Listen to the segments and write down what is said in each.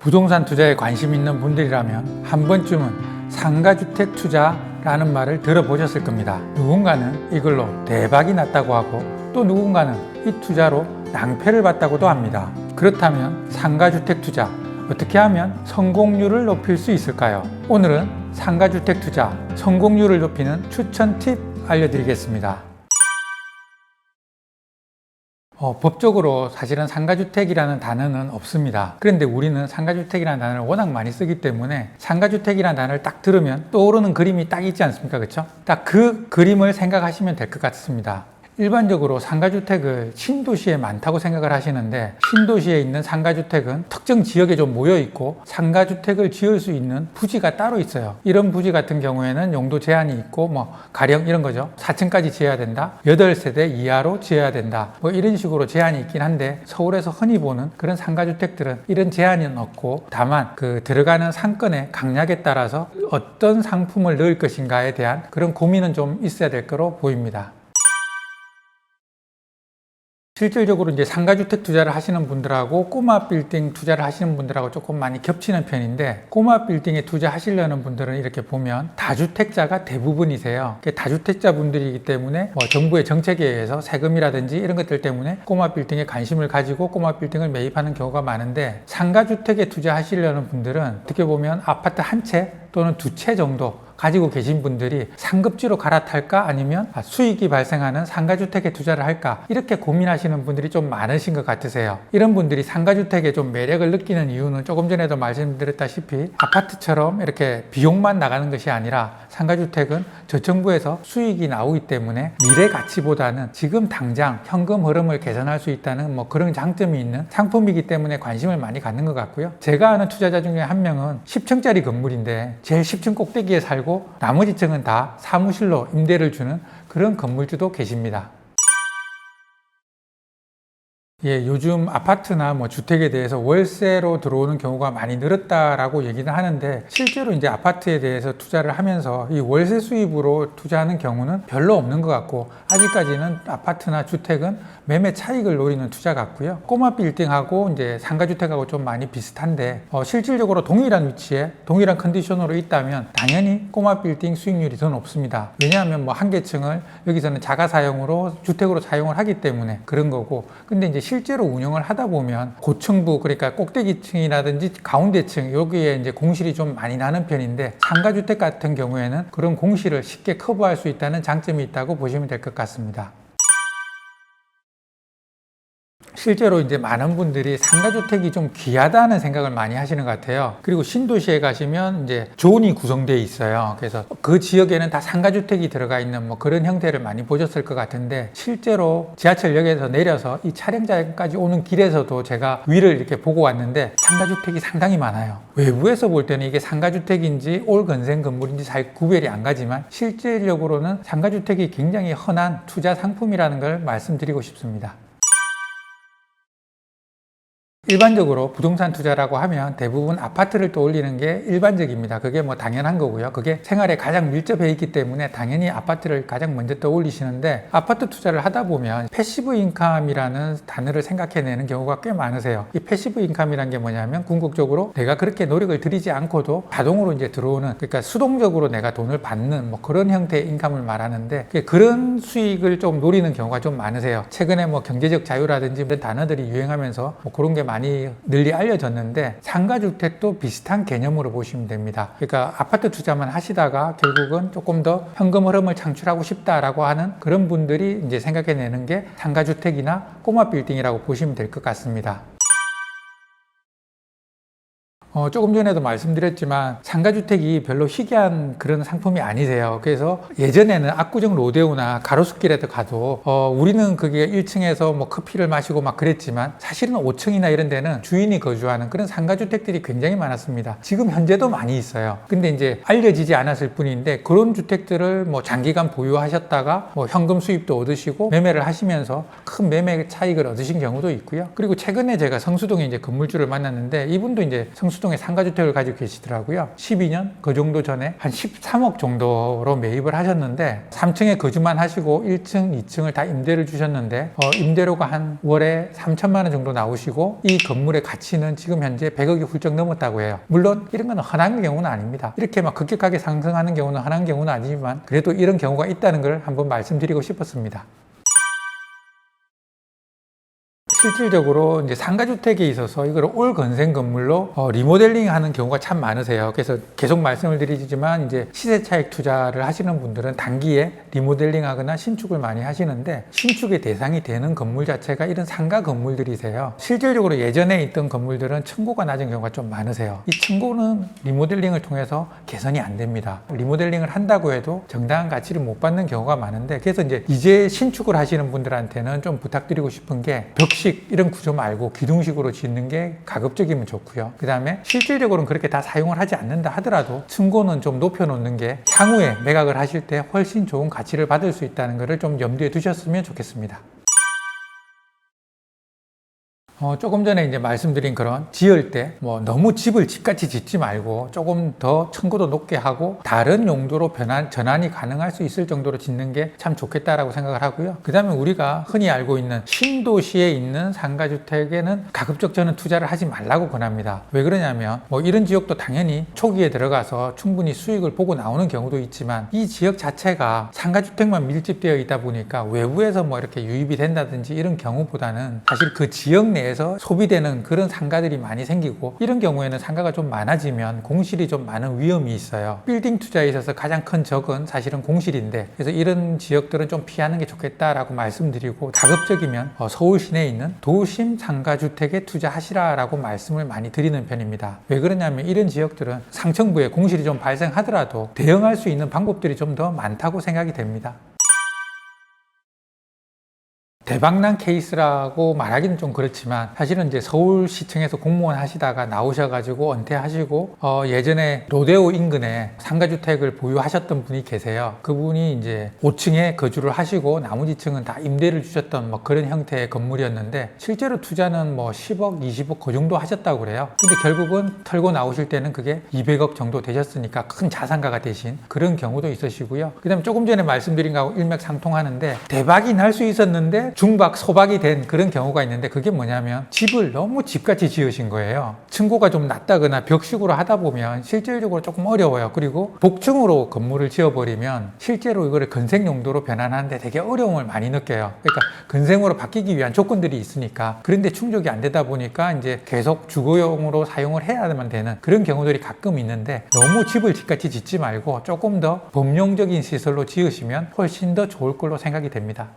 부동산 투자에 관심 있는 분들이라면 한 번쯤은 상가주택 투자라는 말을 들어보셨을 겁니다. 누군가는 이걸로 대박이 났다고 하고 또 누군가는 이 투자로 낭패를 봤다고도 합니다. 그렇다면 상가주택 투자 어떻게 하면 성공률을 높일 수 있을까요? 오늘은 상가주택 투자 성공률을 높이는 추천 팁 알려드리겠습니다. 법적으로 사실은 상가주택이라는 단어는 없습니다. 그런데 우리는 상가주택이라는 단어를 워낙 많이 쓰기 때문에 상가주택이라는 단어를 딱 들으면 떠오르는 그림이 딱 있지 않습니까? 그렇죠? 딱 그 그림을 생각하시면 될 것 같습니다. 일반적으로 상가주택을 신도시에 많다고 생각을 하시는데 신도시에 있는 상가주택은 특정 지역에 좀 모여 있고 상가주택을 지을 수 있는 부지가 따로 있어요. 이런 부지 같은 경우에는 용도 제한이 있고 가령 이런 거죠. 4층까지 지어야 된다. 8세대 이하로 지어야 된다. 이런 식으로 제한이 있긴 한데 서울에서 흔히 보는 그런 상가주택들은 이런 제한은 없고 다만 그 들어가는 상권의 강약에 따라서 어떤 상품을 넣을 것인가에 대한 그런 고민은 좀 있어야 될 거로 보입니다. 실질적으로 이제 상가주택 투자를 하시는 분들하고 꼬마 빌딩 투자를 하시는 분들하고 조금 많이 겹치는 편인데 꼬마 빌딩에 투자하시려는 분들은 이렇게 보면 다주택자가 대부분이세요. 다주택자 분들이기 때문에 정부의 정책에 의해서 세금이라든지 이런 것들 때문에 꼬마 빌딩에 관심을 가지고 꼬마 빌딩을 매입하는 경우가 많은데 상가주택에 투자하시려는 분들은 어떻게 보면 아파트 한 채 또는 두 채 정도 가지고 계신 분들이 상급지로 갈아탈까 아니면 수익이 발생하는 상가주택에 투자를 할까 이렇게 고민하시는 분들이 좀 많으신 것 같으세요. 이런 분들이 상가주택에 좀 매력을 느끼는 이유는 조금 전에도 말씀드렸다시피 아파트처럼 이렇게 비용만 나가는 것이 아니라 상가주택은 저정부에서 수익이 나오기 때문에 미래 가치보다는 지금 당장 현금 흐름을 개선할 수 있다는 그런 장점이 있는 상품이기 때문에 관심을 많이 갖는 것 같고요. 제가 아는 투자자 중에 한 명은 10층짜리 건물인데 제일 10층 꼭대기에 살고 나머지 층은 다 사무실로 임대를 주는 그런 건물주도 계십니다. 요즘 아파트나 주택에 대해서 월세로 들어오는 경우가 많이 늘었다라고 얘기는 하는데 실제로 이제 아파트에 대해서 투자를 하면서 이 월세 수입으로 투자하는 경우는 별로 없는 것 같고 아직까지는 아파트나 주택은 매매 차익을 노리는 투자 같고요. 꼬마 빌딩하고 이제 상가주택하고 좀 많이 비슷한데 실질적으로 동일한 위치에 동일한 컨디션으로 있다면 당연히 꼬마 빌딩 수익률이 더 높습니다. 왜냐하면 한 개층을 여기서는 자가 사용으로 주택으로 사용을 하기 때문에 그런 거고 근데 이제 실제로 운영을 하다 보면 고층부 그러니까 꼭대기층이라든지 가운데층 여기에 이제 공실이 좀 많이 나는 편인데 상가주택 같은 경우에는 그런 공실을 쉽게 커버할 수 있다는 장점이 있다고 보시면 될 것 같습니다. 실제로 이제 많은 분들이 상가주택이 좀 귀하다는 생각을 많이 하시는 것 같아요. 그리고 신도시에 가시면 이제 존이 구성되어 있어요. 그래서 그 지역에는 다 상가주택이 들어가 있는 그런 형태를 많이 보셨을 것 같은데 실제로 지하철역에서 내려서 이 촬영장까지 오는 길에서도 제가 위를 이렇게 보고 왔는데 상가주택이 상당히 많아요. 외부에서 볼 때는 이게 상가주택인지 올건생 건물인지 잘 구별이 안 가지만 실질적으로는 상가주택이 굉장히 흔한 투자 상품이라는 걸 말씀드리고 싶습니다. 일반적으로 부동산 투자라고 하면 대부분 아파트를 떠올리는 게 일반적입니다. 그게 당연한 거고요. 그게 생활에 가장 밀접해 있기 때문에 당연히 아파트를 가장 먼저 떠올리시는데 아파트 투자를 하다 보면 패시브 인컴이라는 단어를 생각해내는 경우가 꽤 많으세요. 이 패시브 인컴이라는 게 뭐냐면 궁극적으로 내가 그렇게 노력을 들이지 않고도 자동으로 이제 들어오는 그러니까 수동적으로 내가 돈을 받는 그런 형태의 인컴을 말하는데 그런 수익을 좀 노리는 경우가 좀 많으세요. 최근에 경제적 자유라든지 이런 단어들이 유행하면서 그런 게 많이 널리 알려졌는데 상가주택도 비슷한 개념으로 보시면 됩니다. 그러니까 아파트 투자만 하시다가 결국은 조금 더 현금 흐름을 창출하고 싶다라고 하는 그런 분들이 이제 생각해내는 게 상가주택이나 꼬마 빌딩이라고 보시면 될 것 같습니다. 조금 전에도 말씀드렸지만 상가주택이 별로 희귀한 그런 상품이 아니세요. 그래서 예전에는 압구정 로데오나 가로수길에도 가도 우리는 그게 1층에서 커피를 마시고 그랬지만 사실은 5층이나 이런 데는 주인이 거주하는 그런 상가주택들이 굉장히 많았습니다. 지금 현재도 많이 있어요. 근데 이제 알려지지 않았을 뿐인데 그런 주택들을 장기간 보유하셨다가 현금 수입도 얻으시고 매매를 하시면서 큰 매매 차익을 얻으신 경우도 있고요. 그리고 최근에 제가 성수동에 이제 건물주를 만났는데 이분도 이제 성수동 대치동에 상가주택을 가지고 계시더라고요. 12년 그 정도 전에 한 13억 정도로 매입을 하셨는데 3층에 거주만 하시고 1층, 2층을 다 임대를 주셨는데 임대료가 한 월에 3천만 원 정도 나오시고 이 건물의 가치는 지금 현재 100억이 훌쩍 넘었다고 해요. 물론 이런 건 흔한 경우는 아닙니다. 이렇게 막 급격하게 상승하는 경우는 흔한 경우는 아니지만 그래도 이런 경우가 있다는 걸 한번 말씀드리고 싶었습니다. 실질적으로 이제 상가주택에 있어서 이걸 올 건생 건물로 리모델링 하는 경우가 참 많으세요. 그래서 계속 말씀을 드리지만 이제 시세 차익 투자를 하시는 분들은 단기에 리모델링 하거나 신축을 많이 하시는데 신축의 대상이 되는 건물 자체가 이런 상가 건물들이세요. 실질적으로 예전에 있던 건물들은 층고가 낮은 경우가 좀 많으세요. 이 층고는 리모델링을 통해서 개선이 안 됩니다. 리모델링을 한다고 해도 정당한 가치를 못 받는 경우가 많은데 그래서 이제 신축을 하시는 분들한테는 좀 부탁드리고 싶은 게 벽식 이런 구조 말고 기둥식으로 짓는 게 가급적이면 좋고요. 그 다음에 실질적으로는 그렇게 다 사용을 하지 않는다 하더라도 층고는 좀 높여놓는 게 향후에 매각을 하실 때 훨씬 좋은 가치를 받을 수 있다는 것을 좀 염두에 두셨으면 좋겠습니다. 조금 전에 이제 말씀드린 그런 지을 때 너무 집을 집같이 짓지 말고 조금 더 층고도 높게 하고 다른 용도로 전환이 가능할 수 있을 정도로 짓는 게 참 좋겠다라고 생각을 하고요. 그 다음에 우리가 흔히 알고 있는 신도시에 있는 상가주택에는 가급적 저는 투자를 하지 말라고 권합니다. 왜 그러냐면 이런 지역도 당연히 초기에 들어가서 충분히 수익을 보고 나오는 경우도 있지만 이 지역 자체가 상가주택만 밀집되어 있다 보니까 외부에서 이렇게 유입이 된다든지 이런 경우보다는 사실 그 지역 내에서 소비되는 그런 상가들이 많이 생기고 이런 경우에는 상가가 좀 많아지면 공실이 좀 많은 위험이 있어요. 빌딩 투자에 있어서 가장 큰 적은 사실은 공실인데 그래서 이런 지역들은 좀 피하는 게 좋겠다라고 말씀드리고 가급적이면 서울 시내에 있는 도심 상가주택에 투자하시라라고 말씀을 많이 드리는 편입니다. 왜 그러냐면 이런 지역들은 상층부에 공실이 좀 발생하더라도 대응할 수 있는 방법들이 좀 더 많다고 생각이 됩니다. 대박난 케이스라고 말하기는 좀 그렇지만 사실은 이제 서울시청에서 공무원 하시다가 나오셔가지고 은퇴하시고 예전에 로데오 인근에 상가주택을 보유하셨던 분이 계세요. 그분이 이제 5층에 거주를 하시고 나머지 층은 다 임대를 주셨던 그런 형태의 건물이었는데 실제로 투자는 10억, 20억 그 정도 하셨다고 그래요. 근데 결국은 털고 나오실 때는 그게 200억 정도 되셨으니까 큰 자산가가 되신 그런 경우도 있으시고요. 그 다음에 조금 전에 말씀드린 거하고 일맥상통하는데 대박이 날 수 있었는데 중박, 소박이 된 그런 경우가 있는데 그게 뭐냐면 집을 너무 집같이 지으신 거예요. 층고가 좀 낮다거나 벽식으로 하다 보면 실질적으로 조금 어려워요. 그리고 복층으로 건물을 지어버리면 실제로 이거를 건생 용도로 변환하는데 되게 어려움을 많이 느껴요. 그러니까 건생으로 바뀌기 위한 조건들이 있으니까 그런데 충족이 안 되다 보니까 이제 계속 주거용으로 사용을 해야만 되는 그런 경우들이 가끔 있는데 너무 집을 집같이 짓지 말고 조금 더 범용적인 시설로 지으시면 훨씬 더 좋을 걸로 생각이 됩니다.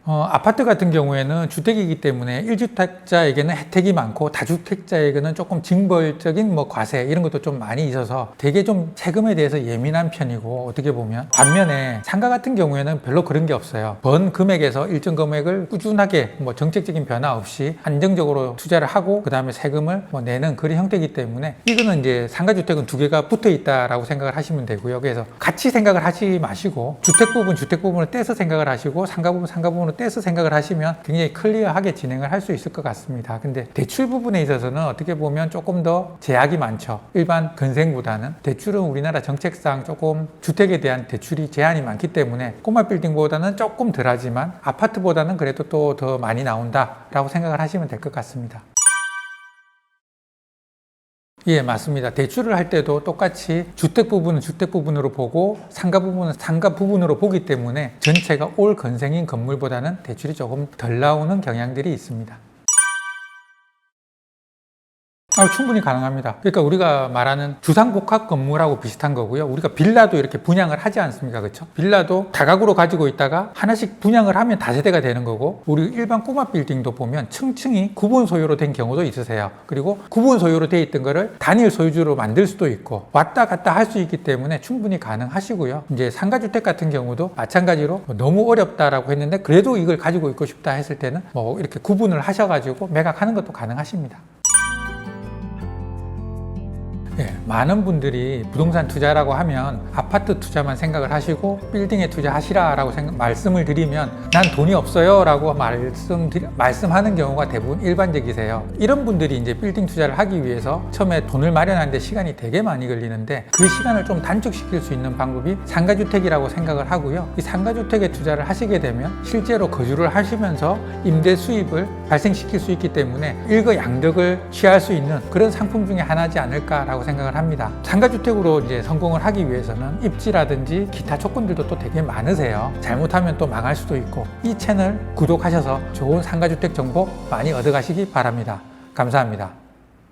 아파트 같은 경우에는 주택이기 때문에 1주택자에게는 혜택이 많고 다주택자에게는 조금 징벌적인 과세 이런 것도 좀 많이 있어서 되게 좀 세금에 대해서 예민한 편이고 어떻게 보면 반면에 상가 같은 경우에는 별로 그런 게 없어요. 번 금액에서 일정 금액을 꾸준하게 정책적인 변화 없이 안정적으로 투자를 하고 그 다음에 세금을 내는 그런 형태이기 때문에 이거는 이제 상가주택은 두 개가 붙어 있다라고 생각을 하시면 되고요. 그래서 같이 생각을 하지 마시고 주택 부분을 떼서 생각을 하시고 상가 부분을 떼서 생각을 하시면 굉장히 클리어하게 진행을 할 수 있을 것 같습니다. 근데 대출 부분에 있어서는 어떻게 보면 조금 더 제약이 많죠. 일반 건생보다는 대출은 우리나라 정책상 조금 주택에 대한 대출이 제한이 많기 때문에 꼬마 빌딩보다는 조금 덜하지만 아파트보다는 그래도 또 더 많이 나온다라고 생각을 하시면 될 것 같습니다. 예, 맞습니다. 대출을 할 때도 똑같이 주택 부분은 주택 부분으로 보고 상가 부분은 상가 부분으로 보기 때문에 전체가 올 건생인 건물보다는 대출이 조금 덜 나오는 경향들이 있습니다. 충분히 가능합니다. 그러니까 우리가 말하는 주상복합 건물하고 비슷한 거고요. 우리가 빌라도 이렇게 분양을 하지 않습니까? 그렇죠? 빌라도 다각으로 가지고 있다가 하나씩 분양을 하면 다세대가 되는 거고 우리 일반 꼬마 빌딩도 보면 층층이 구분 소유로 된 경우도 있으세요. 그리고 구분 소유로 돼 있던 거를 단일 소유주로 만들 수도 있고 왔다 갔다 할 수 있기 때문에 충분히 가능하시고요. 이제 상가주택 같은 경우도 마찬가지로 너무 어렵다라고 했는데 그래도 이걸 가지고 있고 싶다 했을 때는 이렇게 구분을 하셔가지고 매각하는 것도 가능하십니다. 많은 분들이 부동산 투자라고 하면 아파트 투자만 생각을 하시고 빌딩에 투자하시라라고 말씀을 드리면 난 돈이 없어요 라고 말씀하는 경우가 대부분 일반적이세요. 이런 분들이 이제 빌딩 투자를 하기 위해서 처음에 돈을 마련하는데 시간이 되게 많이 걸리는데 그 시간을 좀 단축시킬 수 있는 방법이 상가주택이라고 생각을 하고요. 이 상가주택에 투자를 하시게 되면 실제로 거주를 하시면서 임대 수입을 발생시킬 수 있기 때문에 일거양득을 취할 수 있는 그런 상품 중에 하나지 않을까라고 생각을 합니다. 상가주택으로 이제 성공을 하기 위해서는 입지라든지 기타 조건들도 또 되게 많으세요. 잘못하면 또 망할 수도 있고 이 채널 구독하셔서 좋은 상가주택 정보 많이 얻어가시기 바랍니다. 감사합니다.